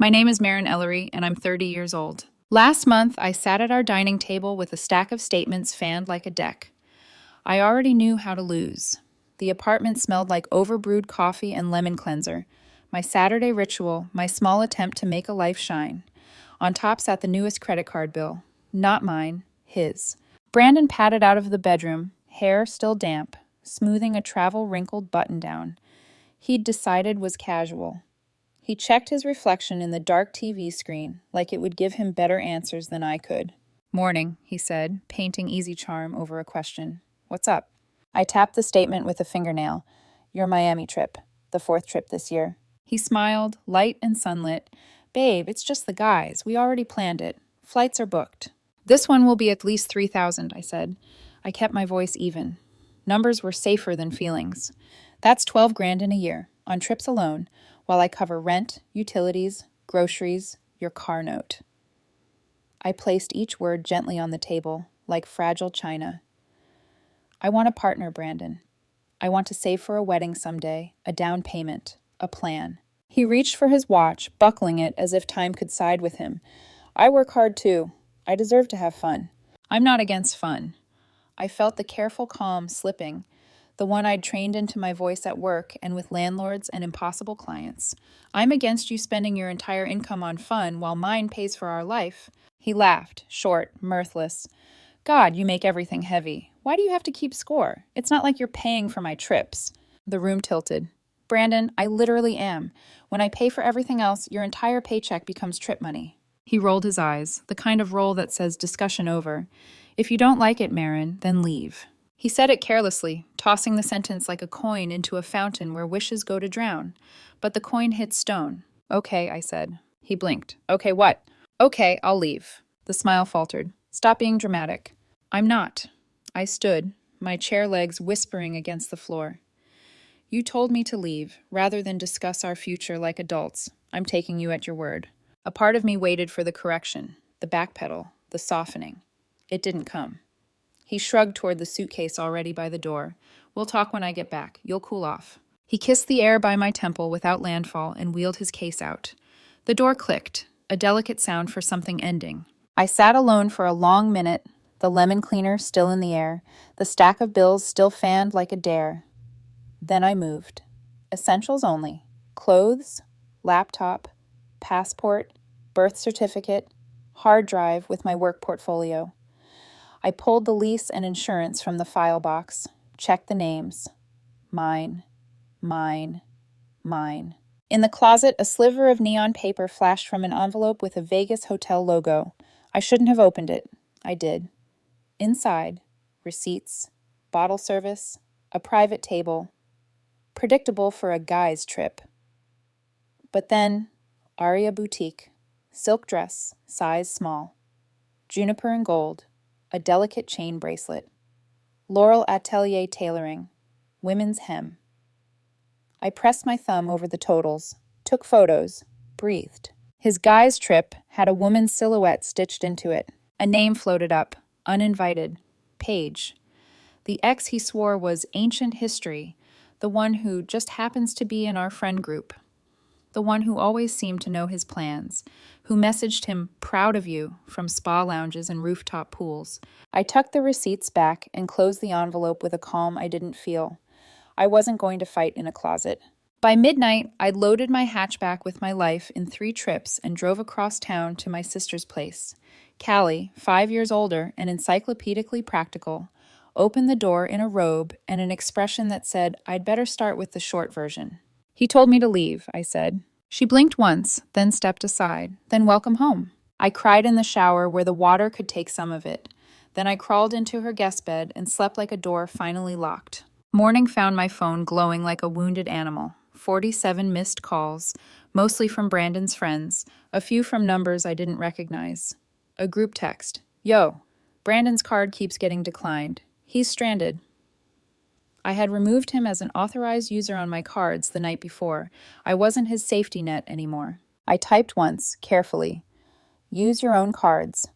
My name is Marin Ellery, and I'm 30 years old. Last month, I sat at our dining table with a stack of statements fanned like a deck. I already knew how to lose. The apartment smelled like overbrewed coffee and lemon cleanser. My Saturday ritual, my small attempt to make a life shine. On top sat the newest credit card bill. Not mine, his. Brandon padded out of the bedroom, hair still damp, smoothing a travel-wrinkled button-down. He'd decided was casual. He checked his reflection in the dark TV screen, like it would give him better answers than I could. "Morning," he said, painting easy charm over a question. "What's up?" I tapped the statement with a fingernail. "Your Miami trip. The 4th trip this year." He smiled, light and sunlit. "Babe, it's just the guys. We already planned it. Flights are booked." "This one will be at least 3,000, I said. I kept my voice even. Numbers were safer than feelings. "That's 12 grand in a year, on trips alone, while I cover rent, utilities, groceries, your car note." I placed each word gently on the table, like fragile china. "I want a partner, Brandon. I want to save for a wedding someday, a down payment, a plan." He reached for his watch, buckling it as if time could side with him. "I work hard too. I deserve to have fun." I'm not against fun. I felt the careful calm slipping, the one I'd trained into my voice at work and with landlords and impossible clients. "I'm against you spending your entire income on fun while mine pays for our life." He laughed, short, mirthless. "God, you make everything heavy. Why do you have to keep score? It's not like you're paying for my trips." The room tilted. "Brandon, I literally am. When I pay for everything else, your entire paycheck becomes trip money." He rolled his eyes, the kind of roll that says discussion over. "If you don't like it, Marin, then leave." He said it carelessly, tossing the sentence like a coin into a fountain where wishes go to drown. But the coin hit stone. "Okay," I said. He blinked. "Okay, what?" "Okay, I'll leave." The smile faltered. "Stop being dramatic." "I'm not." I stood, my chair legs whispering against the floor. "You told me to leave, rather than discuss our future like adults. I'm taking you at your word." A part of me waited for the correction, the backpedal, the softening. It didn't come. He shrugged toward the suitcase already by the door. "We'll talk when I get back. You'll cool off." He kissed the air by my temple without landfall and wheeled his case out. The door clicked, a delicate sound for something ending. I sat alone for a long minute, the lemon cleaner still in the air, the stack of bills still fanned like a dare. Then I moved. Essentials only. Clothes, laptop, passport, birth certificate, hard drive with my work portfolio. I pulled the lease and insurance from the file box, checked the names. Mine, mine, mine. In the closet, a sliver of neon paper flashed from an envelope with a Vegas hotel logo. I shouldn't have opened it. I did. Inside, receipts, bottle service, a private table. Predictable for a guy's trip. But then, Aria Boutique, silk dress, size small. Juniper and gold, a delicate chain bracelet. Laurel Atelier tailoring, women's hem. I pressed my thumb over the totals, took photos, breathed. His guy's trip had a woman's silhouette stitched into it. A name floated up, uninvited. Paige. The ex he swore was ancient history, the one who just happens to be in our friend group. The one who always seemed to know his plans, who messaged him, "Proud of you," from spa lounges and rooftop pools. I tucked the receipts back and closed the envelope with a calm I didn't feel. I wasn't going to fight in a closet. By midnight, I'd loaded my hatchback with my life in 3 trips and drove across town to my sister's place. Callie, 5 years older and encyclopedically practical, opened the door in a robe and an expression that said I'd better start with the short version. "He told me to leave," I said. She blinked once, then stepped aside. "Then welcome home." I cried in the shower where the water could take some of it. Then I crawled into her guest bed and slept like a door finally locked. Morning found my phone glowing like a wounded animal. 47 missed calls, mostly from Brandon's friends, a few from numbers I didn't recognize. A group text. "Yo, Brandon's card keeps getting declined. He's stranded." I had removed him as an authorized user on my cards the night before. I wasn't his safety net anymore. I typed once, carefully. "Use your own cards."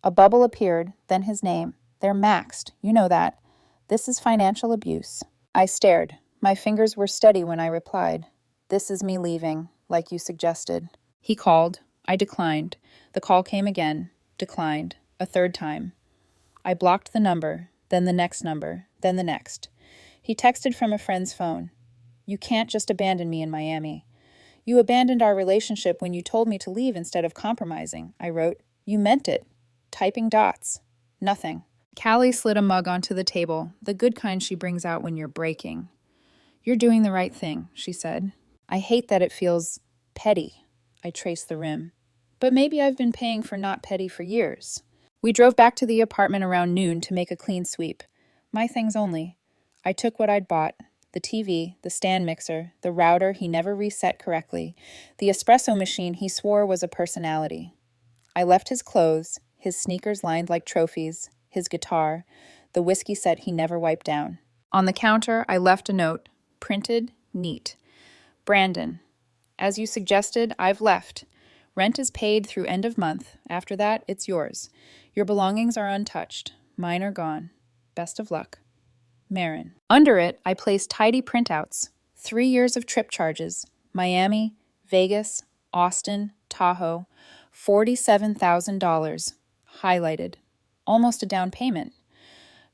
A bubble appeared, then his name. "They're maxed, you know that. This is financial abuse." I stared. My fingers were steady when I replied. "This is me leaving, like you suggested." He called. I declined. The call came again. Declined. A third time. I blocked the number, then the next number, then the next. He texted from a friend's phone. You can't just abandon me in Miami. You abandoned our relationship when you told me to leave instead of compromising, I wrote. You meant it. Typing dots. Nothing. Callie slid a mug onto the table, the good kind she brings out when you're breaking. You're doing the right thing, she said. I hate that it feels petty. I traced the rim. But maybe I've been paying for not petty for years. We drove back to the apartment around noon to make a clean sweep. My things only. I took what I'd bought. The TV, the stand mixer, the router he never reset correctly, the espresso machine he swore was a personality. I left his clothes, his sneakers lined like trophies, his guitar, the whiskey set he never wiped down. On the counter, I left a note, printed, neat. Brandon, as you suggested, I've left. Rent is paid through end of month. After that, it's yours. Your belongings are untouched. Mine are gone. Best of luck. Marin. Under it, I placed tidy printouts. 3 years of trip charges. Miami, Vegas, Austin, Tahoe. $47,000. Highlighted. Almost a down payment.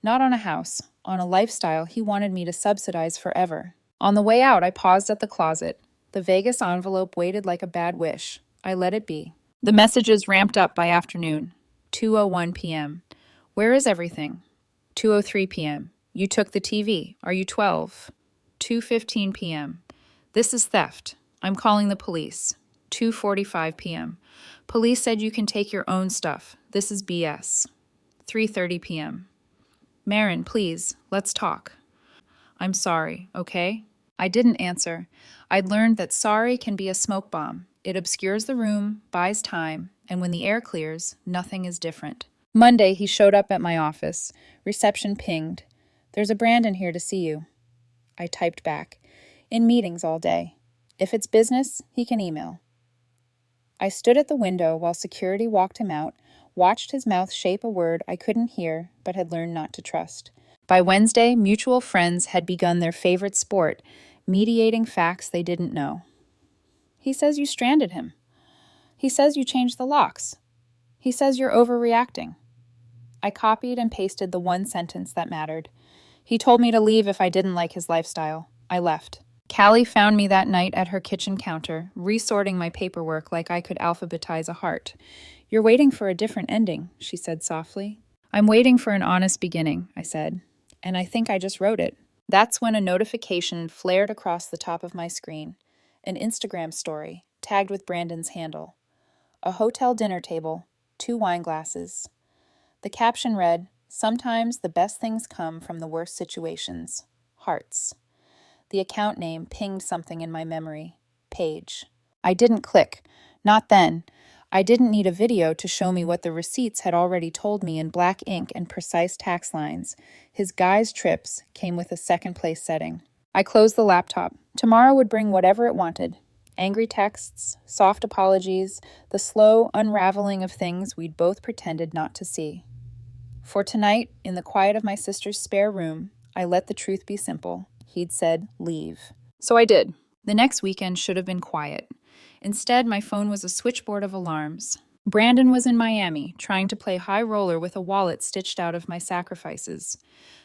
Not on a house. On a lifestyle he wanted me to subsidize forever. On the way out, I paused at the closet. The Vegas envelope waited like a bad wish. I let it be. The messages ramped up by afternoon. 2:01 p.m. Where is everything? 2:03 p.m. You took the TV. Are you 12? 2:15 p.m. This is theft. I'm calling the police. 2:45 p.m. Police said you can take your own stuff. This is BS. 3:30 p.m. Marin, please, let's talk. I'm sorry, okay? I didn't answer. I'd learned that sorry can be a smoke bomb. It obscures the room, buys time, and when the air clears, nothing is different. Monday, he showed up at my office. Reception pinged. There's a Brandon here to see you. I typed back. In meetings all day. If it's business, he can email. I stood at the window while security walked him out, watched his mouth shape a word I couldn't hear but had learned not to trust. By Wednesday, mutual friends had begun their favorite sport, mediating facts they didn't know. He says you stranded him. He says you changed the locks. He says you're overreacting. I copied and pasted the one sentence that mattered. He told me to leave if I didn't like his lifestyle. I left. Callie found me that night at her kitchen counter, resorting my paperwork like I could alphabetize a heart. You're waiting for a different ending, she said softly. I'm waiting for an honest beginning, I said. And I think I just wrote it. That's when a notification flared across the top of my screen. An Instagram story, tagged with Brandon's handle. A hotel dinner table, 2 wine glasses. The caption read, Sometimes the best things come from the worst situations. Hearts. The account name pinged something in my memory. Paige. I didn't click. Not then. I didn't need a video to show me what the receipts had already told me in black ink and precise tax lines. His guy's trips came with a second place setting. I closed the laptop. Tomorrow would bring whatever it wanted. Angry texts, soft apologies, the slow unraveling of things we'd both pretended not to see. For tonight, in the quiet of my sister's spare room, I let the truth be simple. He'd said, leave. So I did. The next weekend should have been quiet. Instead, my phone was a switchboard of alarms. Brandon was in Miami, trying to play high roller with a wallet stitched out of my sacrifices.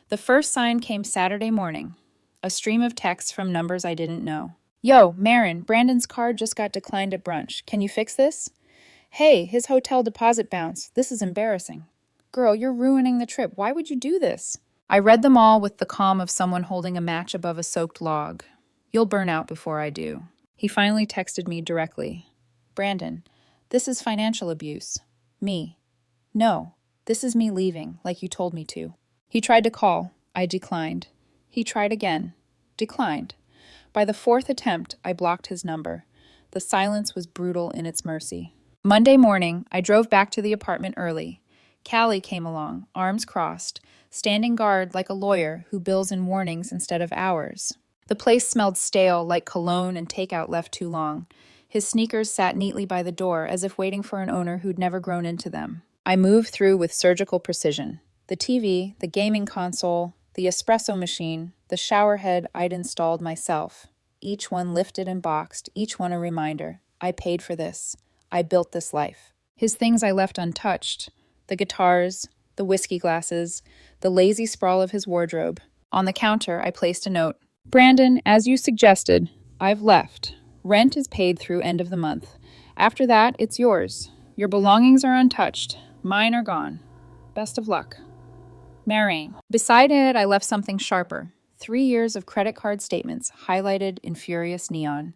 The first sign came Saturday morning. A stream of texts from numbers I didn't know. Yo, Marin, Brandon's card just got declined at brunch. Can you fix this? Hey, his hotel deposit bounced. This is embarrassing. Girl, you're ruining the trip. Why would you do this? I read them all with the calm of someone holding a match above a soaked log. You'll burn out before I do. He finally texted me directly. Brandon, this is financial abuse. Me. No, this is me leaving, like you told me to. He tried to call. I declined. He tried again. Declined. By the 4th attempt, I blocked his number. The silence was brutal in its mercy. Monday morning, I drove back to the apartment early. Callie came along, arms crossed, standing guard like a lawyer who bills in warnings instead of hours. The place smelled stale, like cologne and takeout left too long. His sneakers sat neatly by the door, as if waiting for an owner who'd never grown into them. I moved through with surgical precision. The TV, the gaming console, the espresso machine, the shower head I'd installed myself. Each one lifted and boxed, each one a reminder. I paid for this. I built this life. His things I left untouched. The guitars, the whiskey glasses, the lazy sprawl of his wardrobe. On the counter, I placed a note. Brandon, as you suggested, I've left. Rent is paid through end of the month. After that, it's yours. Your belongings are untouched. Mine are gone. Best of luck. Marianne. Beside it, I left something sharper. 3 years of credit card statements highlighted in furious neon.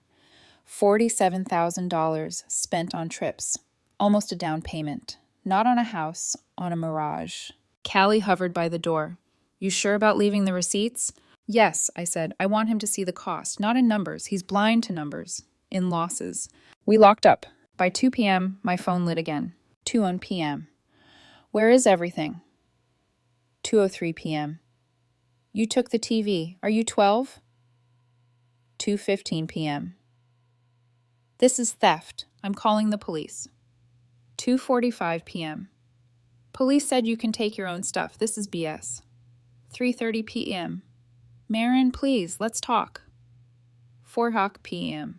$47,000 spent on trips. Almost a down payment. Not on a house, on a mirage. Callie hovered by the door. You sure about leaving the receipts? Yes, I said. I want him to see the cost, not in numbers. He's blind to numbers. In losses. We locked up. By 2 p.m., my phone lit again. 2:01 p.m. Where is everything? 2:03 p.m. You took the TV. Are you 12? 2:15 p.m. This is theft. I'm calling the police. 2:45 p.m. Police said you can take your own stuff. This is BS. 3:30 p.m. Marin, please, let's talk. 4:00 p.m.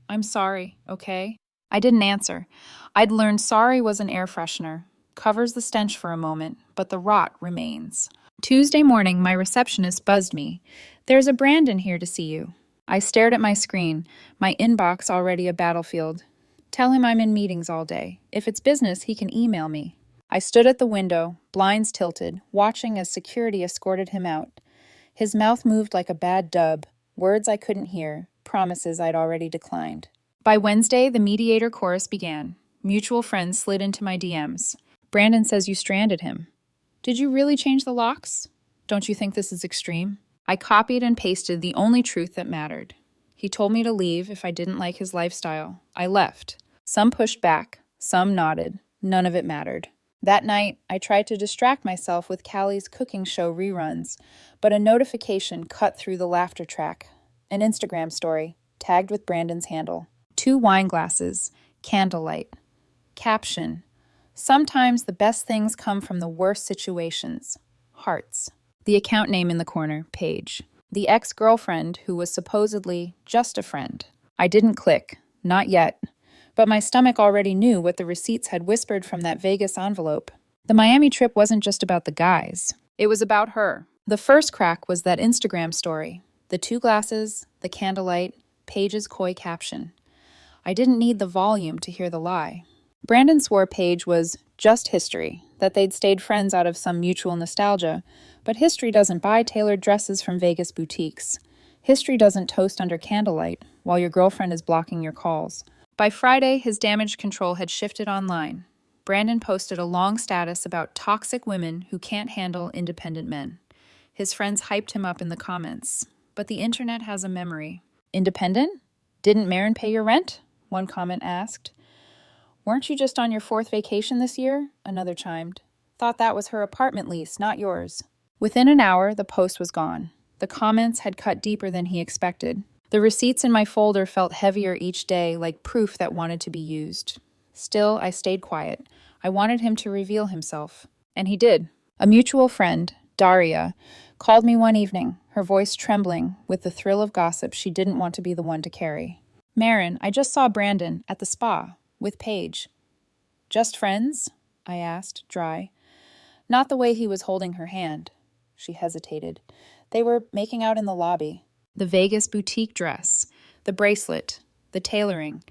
I'm sorry, okay? I didn't answer. I'd learned sorry was an air freshener. Covers the stench for a moment, but the rot remains. Tuesday morning, my receptionist buzzed me. There's a Brandon here to see you. I stared at my screen, my inbox already a battlefield. Tell him I'm in meetings all day. If it's business, he can email me. I stood at the window, blinds tilted, watching as security escorted him out. His mouth moved like a bad dub, words I couldn't hear, promises I'd already declined. By Wednesday, the mediator chorus began. Mutual friends slid into my DMs. Brandon says you stranded him. Did you really change the locks? Don't you think this is extreme? I copied and pasted the only truth that mattered. He told me to leave if I didn't like his lifestyle. I left. Some pushed back, some nodded. None of it mattered. That night, I tried to distract myself with Callie's cooking show reruns, but a notification cut through the laughter track. An Instagram story, tagged with Brandon's handle. 2 wine glasses, candlelight. Caption, sometimes the best things come from the worst situations. Hearts. The account name in the corner, Paige. The ex-girlfriend who was supposedly just a friend. I didn't click, not yet. But my stomach already knew what the receipts had whispered from that Vegas envelope. The Miami trip wasn't just about the guys. It was about her. The first crack was that Instagram story. The 2 glasses, the candlelight, Paige's coy caption. I didn't need the volume to hear the lie. Brandon swore Paige was just history, that they'd stayed friends out of some mutual nostalgia, but history doesn't buy tailored dresses from Vegas boutiques. History doesn't toast under candlelight while your girlfriend is blocking your calls. By Friday, his damage control had shifted online. Brandon posted a long status about toxic women who can't handle independent men. His friends hyped him up in the comments. But the internet has a memory. Independent? Didn't Marin pay your rent? One comment asked. Weren't you just on your 4th vacation this year? Another chimed. Thought that was her apartment lease, not yours. Within an hour, the post was gone. The comments had cut deeper than he expected. The receipts in my folder felt heavier each day, like proof that wanted to be used. Still, I stayed quiet. I wanted him to reveal himself. And he did. A mutual friend, Daria, called me one evening, her voice trembling with the thrill of gossip she didn't want to be the one to carry. Marin, I just saw Brandon at the spa with Paige. Just friends? I asked, dry. Not the way he was holding her hand. She hesitated. They were making out in the lobby. The Vegas boutique dress, the bracelet, the tailoring,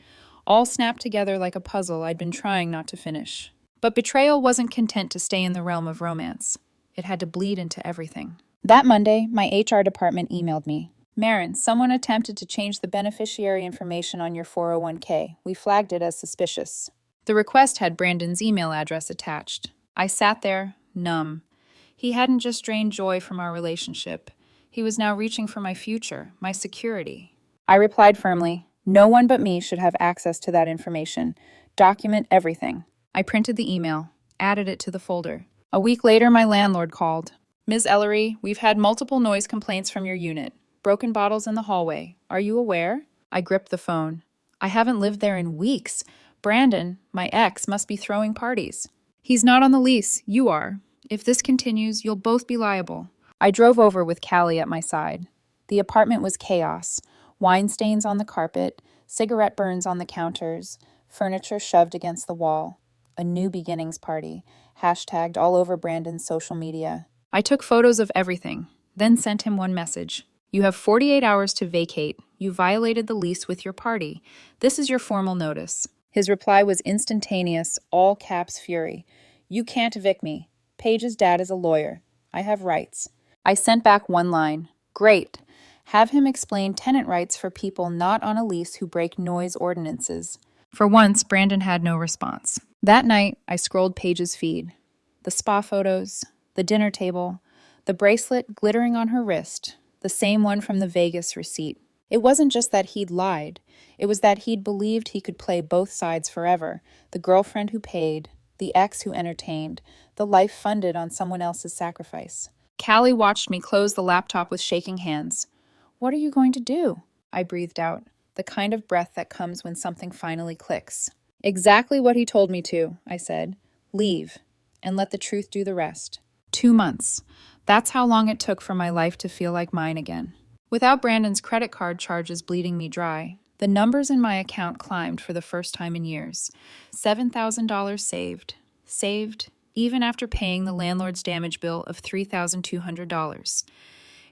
all snapped together like a puzzle I'd been trying not to finish. But betrayal wasn't content to stay in the realm of romance. It had to bleed into everything. That Monday, my HR department emailed me. Marin, someone attempted to change the beneficiary information on your 401k. We flagged it as suspicious. The request had Brandon's email address attached. I sat there, numb. He hadn't just drained joy from our relationship. He was now reaching for my future, my security. I replied firmly, no one but me should have access to that information. Document everything. I printed the email, added it to the folder. A week later, my landlord called. Ms. Ellery, we've had multiple noise complaints from your unit. Broken bottles in the hallway. Are you aware? I gripped the phone. I haven't lived there in weeks. Brandon, my ex, must be throwing parties. He's not on the lease. You are. If this continues, you'll both be liable. I drove over with Callie at my side. The apartment was chaos. Wine stains on the carpet, cigarette burns on the counters, furniture shoved against the wall. A new beginnings party, hashtagged all over Brandon's social media. I took photos of everything, then sent him one message. You have 48 hours to vacate. You violated the lease with your party. This is your formal notice. His reply was instantaneous, all caps fury. You can't evict me. Paige's dad is a lawyer. I have rights. I sent back one line. Great. Have him explain tenant rights for people not on a lease who break noise ordinances. For once, Brandon had no response. That night, I scrolled Paige's feed. The spa photos, the dinner table, the bracelet glittering on her wrist, the same one from the Vegas receipt. It wasn't just that he'd lied. It was that he'd believed he could play both sides forever. The girlfriend who paid, the ex who entertained, the life funded on someone else's sacrifice. Callie watched me close the laptop with shaking hands. What are you going to do? I breathed out, the kind of breath that comes when something finally clicks. Exactly what he told me to, I said. Leave, and let the truth do the rest. 2 months. That's how long it took for my life to feel like mine again. Without Brandon's credit card charges bleeding me dry, the numbers in my account climbed for the first time in years. $7,000 saved. Saved, even after paying the landlord's damage bill of $3,200.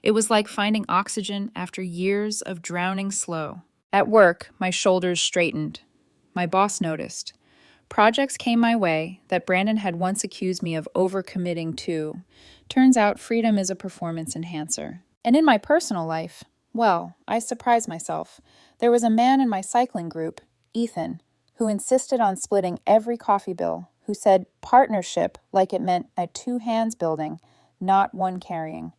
It was like finding oxygen after years of drowning slow. At work, my shoulders straightened. My boss noticed. Projects came my way that Brandon had once accused me of overcommitting to. Turns out freedom is a performance enhancer. And in my personal life, well, I surprised myself. There was a man in my cycling group, Ethan, who insisted on splitting every coffee bill, who said partnership like it meant a two-hands building, not one carrying.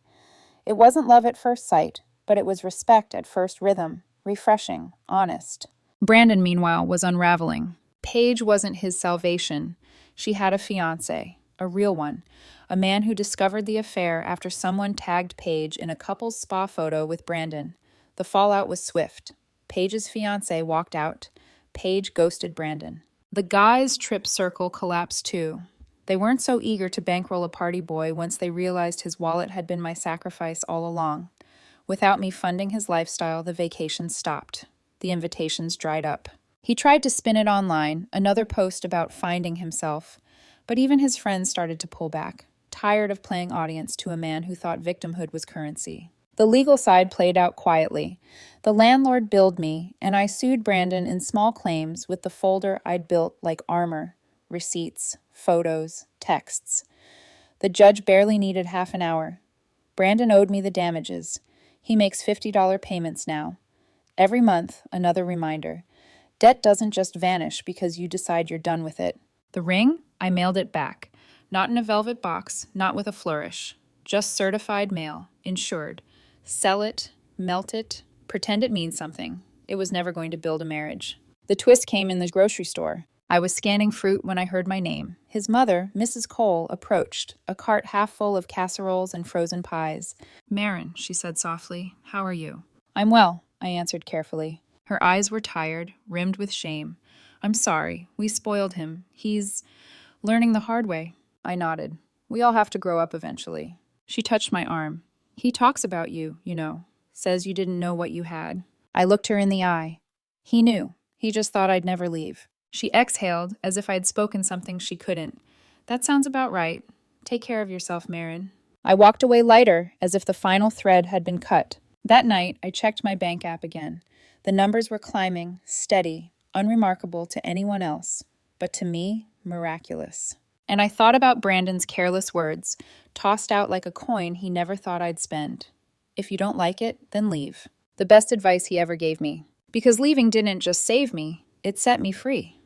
It wasn't love at first sight, but it was respect at first rhythm, refreshing, honest. Brandon, meanwhile, was unraveling. Paige wasn't his salvation. She had a fiancé, a real one, a man who discovered the affair after someone tagged Paige in a couple's spa photo with Brandon. The fallout was swift. Paige's fiancé walked out. Paige ghosted Brandon. The guys' trip circle collapsed too. They weren't so eager to bankroll a party boy once they realized his wallet had been my sacrifice all along. Without me funding his lifestyle, the vacations stopped. The invitations dried up. He tried to spin it online, another post about finding himself, but even his friends started to pull back, tired of playing audience to a man who thought victimhood was currency. The legal side played out quietly. The landlord billed me, and I sued Brandon in small claims with the folder I'd built like armor, receipts, photos, texts. The judge barely needed half an hour. Brandon owed me the damages. He makes $50 payments now. Every month, another reminder. Debt doesn't just vanish because you decide you're done with it. The ring? I mailed it back. Not in a velvet box, not with a flourish. Just certified mail, insured. Sell it, melt it, pretend it means something. It was never going to build a marriage. The twist came in the grocery store. I was scanning fruit when I heard my name. His mother, Mrs. Cole, approached, a cart half full of casseroles and frozen pies. "Marin," she said softly, "how are you?" "I'm well," I answered carefully. Her eyes were tired, rimmed with shame. "I'm sorry. We spoiled him. He's learning the hard way." I nodded. "We all have to grow up eventually." She touched my arm. "He talks about you, you know. Says you didn't know what you had." I looked her in the eye. He knew. He just thought I'd never leave. She exhaled, as if I'd spoken something she couldn't. "That sounds about right. Take care of yourself, Marin." I walked away lighter, as if the final thread had been cut. That night, I checked my bank app again. The numbers were climbing, steady, unremarkable to anyone else, but to me, miraculous. And I thought about Brandon's careless words, tossed out like a coin he never thought I'd spend. If you don't like it, then leave. The best advice he ever gave me. Because leaving didn't just save me, it set me free.